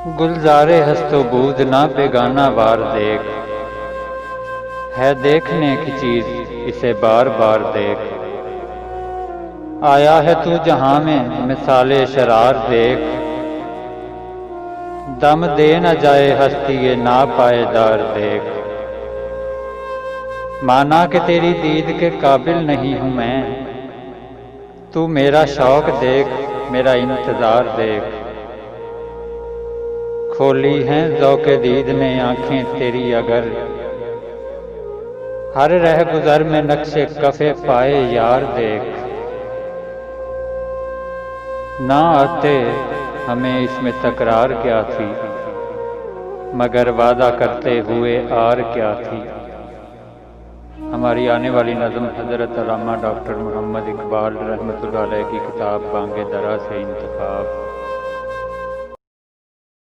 गुलजारे हस्तो बूद ना बेगाना वार देख, है देखने की चीज इसे बार बार देख। आया है तू जहां में मिसाले शरार देख, दम दे न जाए हस्ती ये ना पायदार देख। माना कि तेरी दीद के काबिल नहीं हूं मैं, तू मेरा शौक देख मेरा इंतजार देख। खोली हैं ज़ौक़े दीद ने आंखें तेरी अगर, हर रह गुज़र में नक्शे कफ़े पाए यार देख। ना आते हमें इसमें तकरार क्या थी, मगर वादा करते हुए आर क्या थी। हमारी आने वाली नज़्म हज़रत अल्लामा डॉक्टर मोहम्मद इकबाल रहमतुल्लाह अलैह की किताब बांगे दरा से इंतखाब।